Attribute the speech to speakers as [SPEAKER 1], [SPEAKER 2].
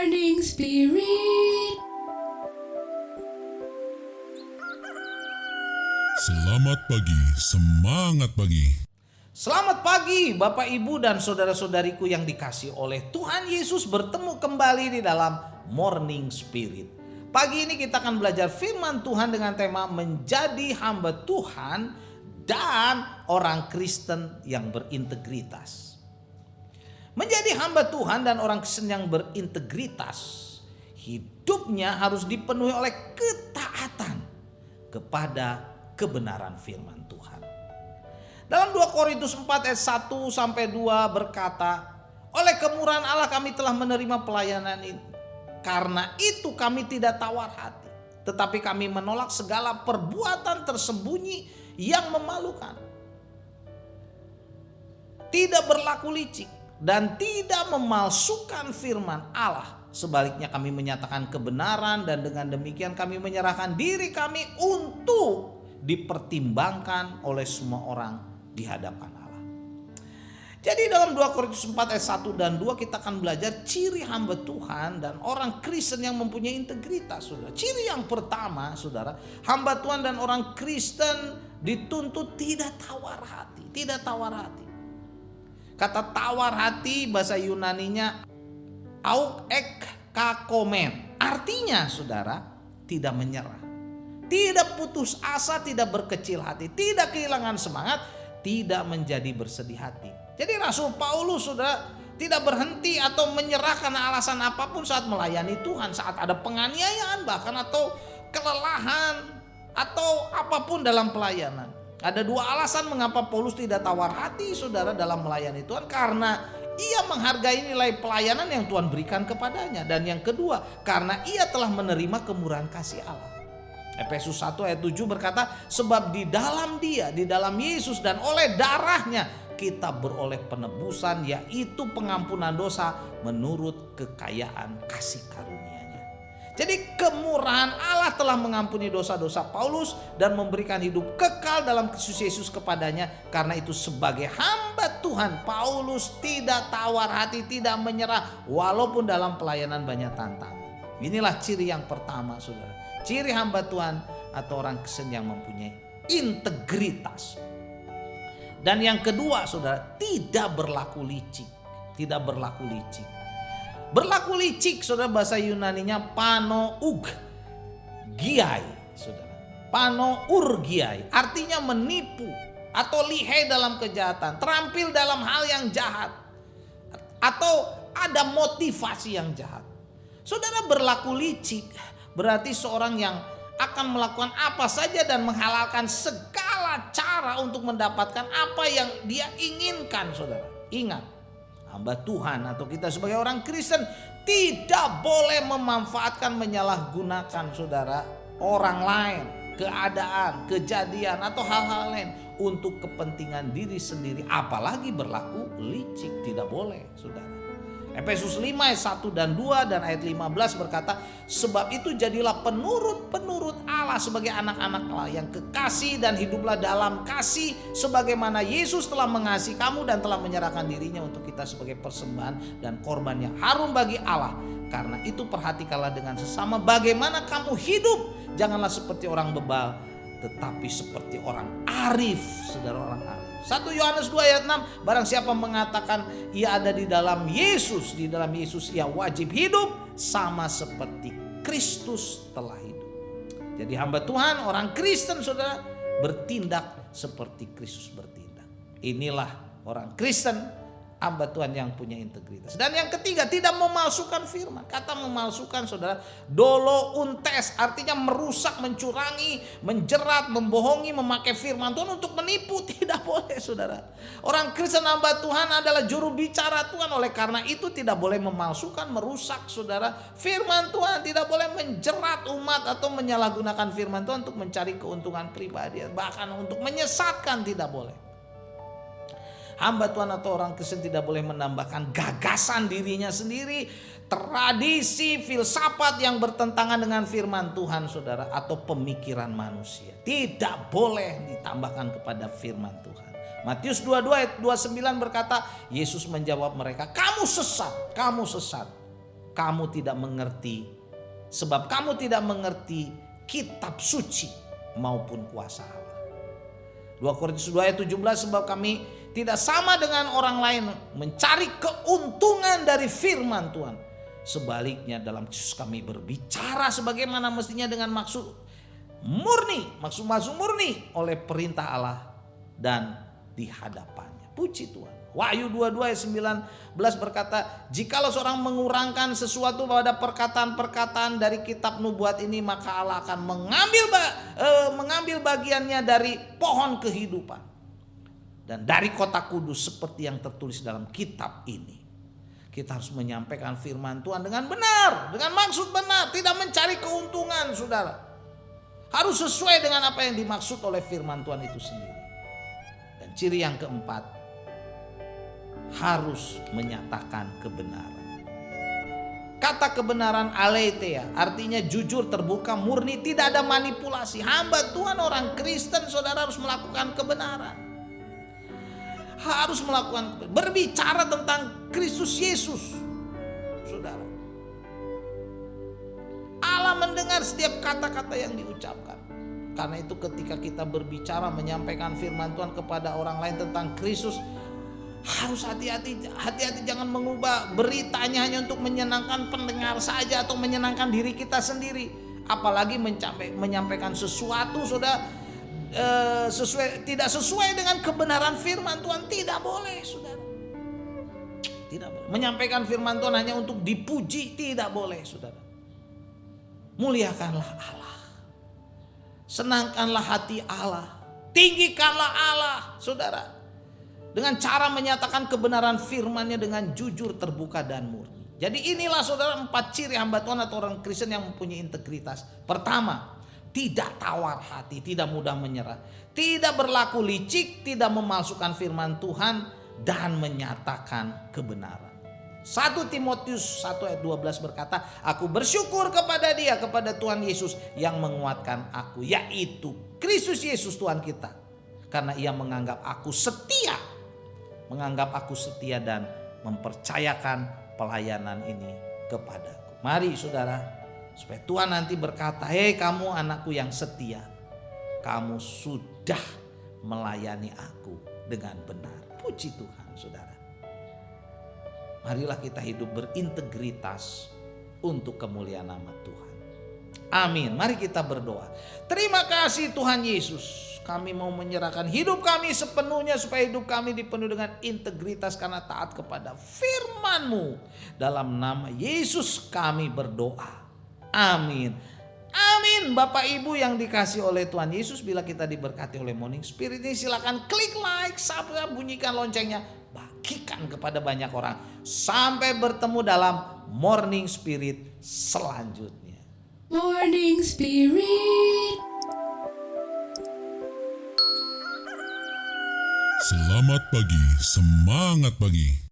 [SPEAKER 1] Morning Spirit.
[SPEAKER 2] Selamat pagi, semangat pagi.
[SPEAKER 3] Selamat pagi Bapak Ibu dan saudara-saudariku yang dikasih oleh Tuhan Yesus, bertemu kembali di dalam Morning Spirit. Pagi ini kita akan belajar firman Tuhan dengan tema menjadi hamba Tuhan dan orang Kristen yang berintegritas. Menjadi hamba Tuhan dan orang Kristen yang berintegritas, hidupnya harus dipenuhi oleh ketaatan kepada kebenaran firman Tuhan. Dalam 2 Korintus 4 ayat 1 sampai 2 berkata, oleh kemurahan Allah kami telah menerima pelayanan ini. Karena itu kami tidak tawar hati, tetapi kami menolak segala perbuatan tersembunyi yang memalukan. Tidak berlaku licik dan tidak memalsukan firman Allah. Sebaliknya kami menyatakan kebenaran dan dengan demikian kami menyerahkan diri kami untuk dipertimbangkan oleh semua orang di hadapan Allah. Jadi dalam 2 Korintus 4 ayat 1 dan 2 kita akan belajar ciri hamba Tuhan dan orang Kristen yang mempunyai integritas, saudara. Ciri yang pertama, saudara, hamba Tuhan dan orang Kristen dituntut tidak tawar hati, tidak tawar hati. Kata tawar hati bahasa Yunaninya auk ek kakomen. Artinya, saudara, tidak menyerah, tidak putus asa, tidak berkecil hati, tidak kehilangan semangat, tidak menjadi bersedih hati. Jadi Rasul Paulus, saudara, tidak berhenti atau menyerahkan alasan apapun saat melayani Tuhan, saat ada penganiayaan bahkan atau kelelahan atau apapun dalam pelayanan. Ada dua alasan mengapa Paulus tidak tawar hati, saudara, dalam melayani Tuhan. Karena ia menghargai nilai pelayanan yang Tuhan berikan kepadanya. Dan yang kedua, karena ia telah menerima kemurahan kasih Allah. Efesus 1 ayat 7 berkata, sebab di dalam Dia, di dalam Yesus dan oleh darahnya kita beroleh penebusan, yaitu pengampunan dosa menurut kekayaan kasih karunia-Nya. Jadi kemurahan Allah telah mengampuni dosa-dosa Paulus dan memberikan hidup kekal dalam Kristus Yesus kepadanya. Karena itu sebagai hamba Tuhan, Paulus tidak tawar hati, tidak menyerah walaupun dalam pelayanan banyak tantangan. Inilah ciri yang pertama, saudara. Ciri hamba Tuhan atau orang Kristen yang mempunyai integritas. Dan yang kedua, saudara, tidak berlaku licik. Tidak berlaku licik. Berlaku licik, saudara, bahasa Yunaninya panourgiai, saudara. Panourgiai artinya menipu atau lihai dalam kejahatan, terampil dalam hal yang jahat, atau ada motivasi yang jahat. Saudara, berlaku licik berarti seorang yang akan melakukan apa saja dan menghalalkan segala cara untuk mendapatkan apa yang dia inginkan, saudara. Ingat, hamba Tuhan atau kita sebagai orang Kristen tidak boleh memanfaatkan, menyalahgunakan, saudara, orang lain, keadaan, kejadian atau hal-hal lain untuk kepentingan diri sendiri, apalagi berlaku licik. Tidak boleh, saudara. Efesus 5 ayat 1 dan 2 dan ayat 15 berkata, sebab itu jadilah penurut-penurut Allah sebagai anak-anak Allah yang kekasih dan hiduplah dalam kasih sebagaimana Yesus telah mengasihi kamu dan telah menyerahkan dirinya untuk kita sebagai persembahan dan korban yang harum bagi Allah. Karena itu perhatikanlah dengan sesama bagaimana kamu hidup. Janganlah seperti orang bebal, tetapi seperti orang arif, saudara, orang arif. 1 Yohanes 2 ayat 6, barang siapa mengatakan ia ada di dalam Yesus, di dalam Yesus ia wajib hidup sama seperti Kristus telah hidup. Jadi hamba Tuhan, orang Kristen, saudara, bertindak seperti Kristus bertindak. Inilah orang Kristen, hamba Tuhan yang punya integritas. Dan yang ketiga, tidak memalsukan firman. Kata memalsukan, saudara, dolo untes, artinya merusak, mencurangi, menjerat, membohongi, memakai firman Tuhan untuk menipu. Tidak boleh, saudara. Orang Kristen hamba Tuhan adalah juru bicara Tuhan. Oleh karena itu tidak boleh memalsukan, merusak, saudara, firman Tuhan. Tidak boleh menjerat umat atau menyalahgunakan firman Tuhan untuk mencari keuntungan pribadi, bahkan untuk menyesatkan. Tidak boleh. Hamba Tuhan atau orang Kristen tidak boleh menambahkan gagasan dirinya sendiri, tradisi, filsafat yang bertentangan dengan firman Tuhan, saudara, atau pemikiran manusia. Tidak boleh ditambahkan kepada firman Tuhan. Matius 22 ayat 29 berkata, Yesus menjawab mereka, kamu sesat, kamu sesat. kamu tidak mengerti, sebab kamu tidak mengerti kitab suci maupun kuasa Allah. 2 Korintus 2 ayat 17, sebab kami tidak sama dengan orang lain mencari keuntungan dari firman Tuhan. Sebaliknya dalam Kristus kami berbicara sebagaimana mestinya dengan maksud murni oleh perintah Allah dan di hadapannya. Puji Tuhan. Wahyu 22 ayat 19 berkata, jikalau seorang mengurangkan sesuatu pada perkataan-perkataan dari kitab nubuat ini, maka Allah akan mengambil bagiannya dari pohon kehidupan dan dari kota kudus seperti yang tertulis dalam kitab ini. Kita harus menyampaikan firman Tuhan dengan benar, dengan maksud benar, tidak mencari keuntungan, saudara. Harus sesuai dengan apa yang dimaksud oleh firman Tuhan itu sendiri. Dan ciri yang keempat, harus menyatakan kebenaran. Kata kebenaran aletheia artinya jujur, terbuka, murni, tidak ada manipulasi. Hamba Tuhan orang Kristen, saudara, harus melakukan kebenaran. Harus melakukan, berbicara tentang Kristus Yesus, saudara. Allah mendengar setiap kata-kata yang diucapkan. Karena itu ketika kita berbicara, menyampaikan firman Tuhan kepada orang lain tentang Kristus, harus hati-hati jangan mengubah beritanya hanya untuk menyenangkan pendengar saja atau menyenangkan diri kita sendiri. Apalagi menyampaikan sesuatu, saudara, tidak sesuai dengan kebenaran firman Tuhan, tidak boleh, saudara. Tidak boleh. Menyampaikan firman Tuhan hanya untuk dipuji, tidak boleh, saudara. Muliakanlah Allah, senangkanlah hati Allah, tinggikanlah Allah, saudara, dengan cara menyatakan kebenaran firman-Nya dengan jujur, terbuka, dan murni. Jadi inilah, saudara, 4 ciri hamba Tuhan atau orang Kristen yang mempunyai integritas. Pertama, tidak tawar hati, tidak mudah menyerah, tidak berlaku licik, tidak memalsukan firman Tuhan, dan menyatakan kebenaran. 1 Timotius 1 ayat 12 berkata, aku bersyukur kepada Dia, kepada Tuhan Yesus yang menguatkan aku, yaitu Kristus Yesus Tuhan kita, karena Ia menganggap aku setia dan mempercayakan pelayanan ini kepadaku. Mari, saudara, supaya Tuhan nanti berkata, hei kamu anakku yang setia, kamu sudah melayani aku dengan benar. Puji Tuhan, saudara. Marilah kita hidup berintegritas untuk kemuliaan nama Tuhan. Amin. Mari kita berdoa. Terima kasih Tuhan Yesus. Kami mau menyerahkan hidup kami sepenuhnya supaya hidup kami dipenuhi dengan integritas karena taat kepada firman-Mu. Dalam nama Yesus kami berdoa. Amin. Amin. Bapak Ibu yang dikasih oleh Tuhan Yesus, bila kita diberkati oleh Morning Spirit ini, silakan klik like, subscribe, bunyikan loncengnya, bagikan kepada banyak orang. Sampai bertemu dalam Morning Spirit selanjutnya.
[SPEAKER 1] Morning Spirit.
[SPEAKER 2] Selamat pagi, semangat pagi.